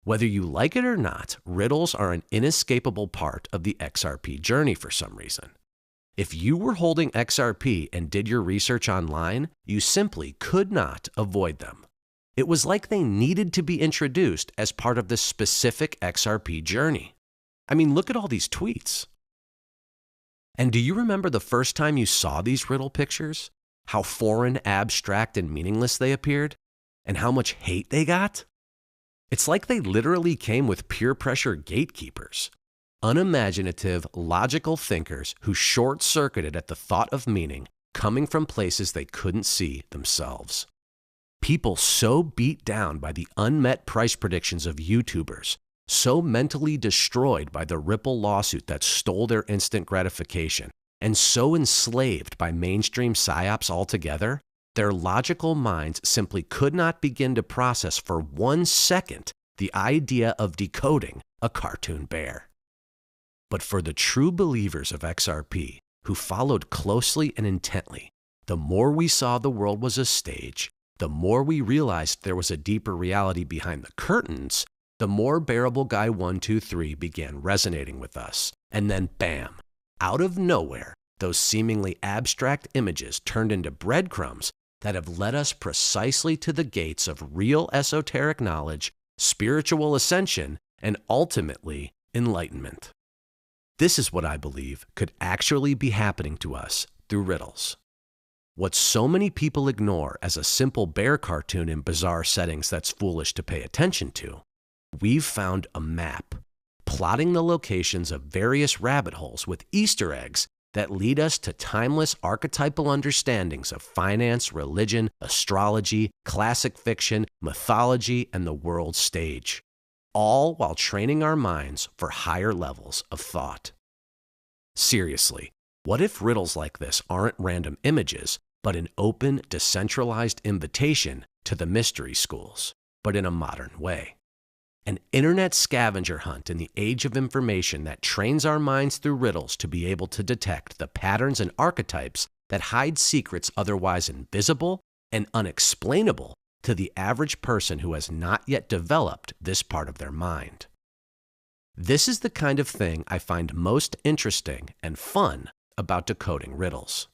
Whether you like it or not, riddles are an inescapable part of the XRP journey for some reason. If you were holding XRP and did your research online, you simply could not avoid them. It was like they needed to be introduced as part of this specific XRP journey. I mean, look at all these tweets. And do you remember the first time you saw these riddle pictures? How foreign, abstract, and meaningless they appeared? And how much hate they got? It's like they literally came with peer pressure gatekeepers. Unimaginative, logical thinkers who short-circuited at the thought of meaning coming from places they couldn't see themselves. People so beat down by the unmet price predictions of YouTubers, so mentally destroyed by the Ripple lawsuit that stole their instant gratification, and so enslaved by mainstream psyops altogether, their logical minds simply could not begin to process for 1 second the idea of decoding a cartoon bear. But for the true believers of XRP, who followed closely and intently, the more we saw the world was a stage, the more we realized there was a deeper reality behind the curtains, the more Bearablguy123 began resonating with us. And then bam, out of nowhere, those seemingly abstract images turned into breadcrumbs that have led us precisely to the gates of real esoteric knowledge, spiritual ascension, and ultimately enlightenment. This is what I believe could actually be happening to us through riddles. What so many people ignore as a simple bear cartoon in bizarre settings that's foolish to pay attention to, we've found a map, plotting the locations of various rabbit holes with Easter eggs that lead us to timeless archetypal understandings of finance, religion, astrology, classic fiction, mythology, and the world stage, all while training our minds for higher levels of thought. Seriously, what if riddles like this aren't random images, but an open, decentralized invitation to the mystery schools, but in a modern way? An internet scavenger hunt in the age of information that trains our minds through riddles to be able to detect the patterns and archetypes that hide secrets otherwise invisible and unexplainable to the average person who has not yet developed this part of their mind. This is the kind of thing I find most interesting and fun about decoding riddles.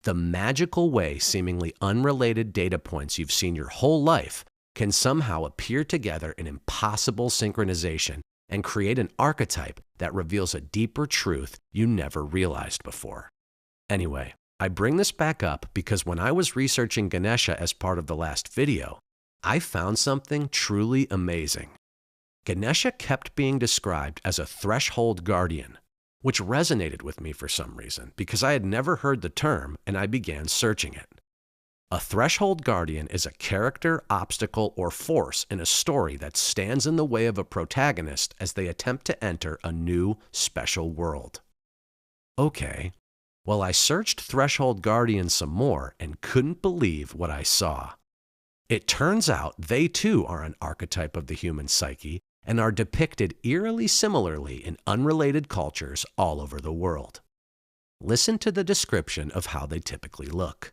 The magical way seemingly unrelated data points you've seen your whole life can somehow appear together in impossible synchronization and create an archetype that reveals a deeper truth you never realized before. Anyway, I bring this back up because when I was researching Ganesha as part of the last video, I found something truly amazing. Ganesha kept being described as a threshold guardian, which resonated with me for some reason because I had never heard the term and I began searching it. A threshold guardian is a character, obstacle, or force in a story that stands in the way of a protagonist as they attempt to enter a new, special world. Okay, well, I searched threshold guardians some more and couldn't believe what I saw. It turns out they too are an archetype of the human psyche and are depicted eerily similarly in unrelated cultures all over the world. Listen to the description of how they typically look.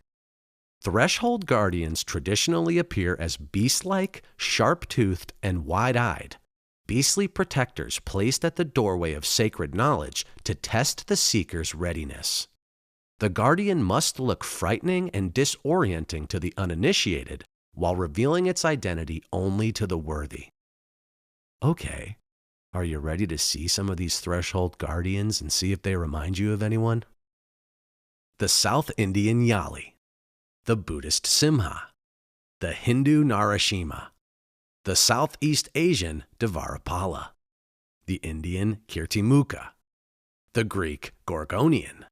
Threshold guardians traditionally appear as beast-like, sharp-toothed, and wide-eyed, beastly protectors placed at the doorway of sacred knowledge to test the seeker's readiness. The guardian must look frightening and disorienting to the uninitiated while revealing its identity only to the worthy. Okay, are you ready to see some of these threshold guardians and see if they remind you of anyone? The South Indian Yali, the Buddhist Simha, the Hindu Narasimha, the Southeast Asian Dvarapala, the Indian Kirtimukha, the Greek Gorgonian,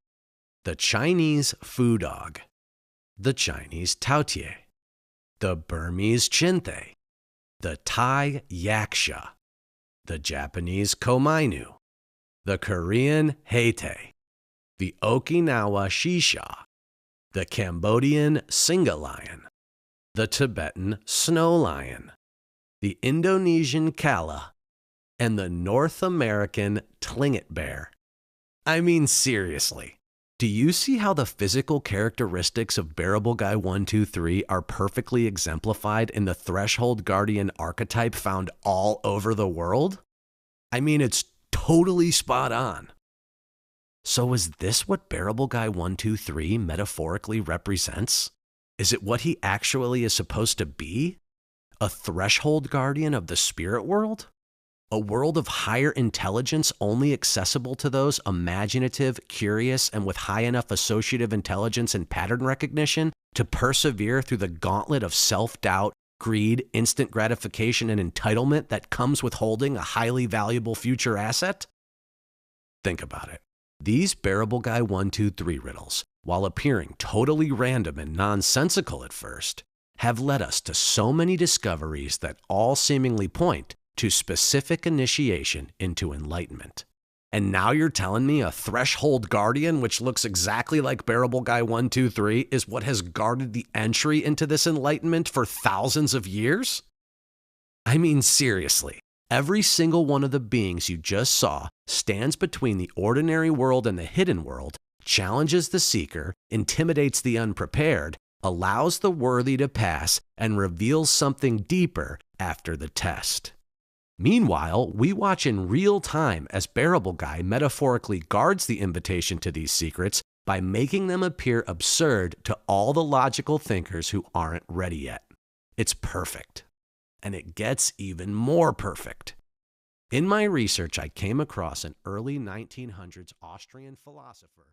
the Chinese Fu Dog, the Chinese Taotie, the Burmese Chinthe, the Thai Yaksha, the Japanese Komainu, the Korean Hete, the Okinawa Shisha, the Cambodian Singa Lion, the Tibetan Snow Lion, the Indonesian Kala, and the North American Tlingit Bear. I mean, seriously, Do you see how the physical characteristics of Bearablguy123 are perfectly exemplified in the Threshold Guardian archetype found all over the world? I mean, it's totally spot on. So is this what Bearablguy123 metaphorically represents? Is it what he actually is supposed to be? A threshold guardian of the spirit world? A world of higher intelligence only accessible to those imaginative, curious, and with high enough associative intelligence and pattern recognition to persevere through the gauntlet of self-doubt, greed, instant gratification, and entitlement that comes with holding a highly valuable future asset? Think about it. These Bearablguy123 riddles, while appearing totally random and nonsensical at first, have led us to so many discoveries that all seemingly point to specific initiation into enlightenment. And now you're telling me a threshold guardian, which looks exactly like Bearablguy123, is what has guarded the entry into this enlightenment for thousands of years? I mean, seriously. Every single one of the beings you just saw stands between the ordinary world and the hidden world, challenges the seeker, intimidates the unprepared, allows the worthy to pass, and reveals something deeper after the test. Meanwhile, we watch in real time as Bearablguy metaphorically guards the invitation to these secrets by making them appear absurd to all the logical thinkers who aren't ready yet. It's perfect. And it gets even more perfect. In my research, I came across an early 1900s Austrian philosopher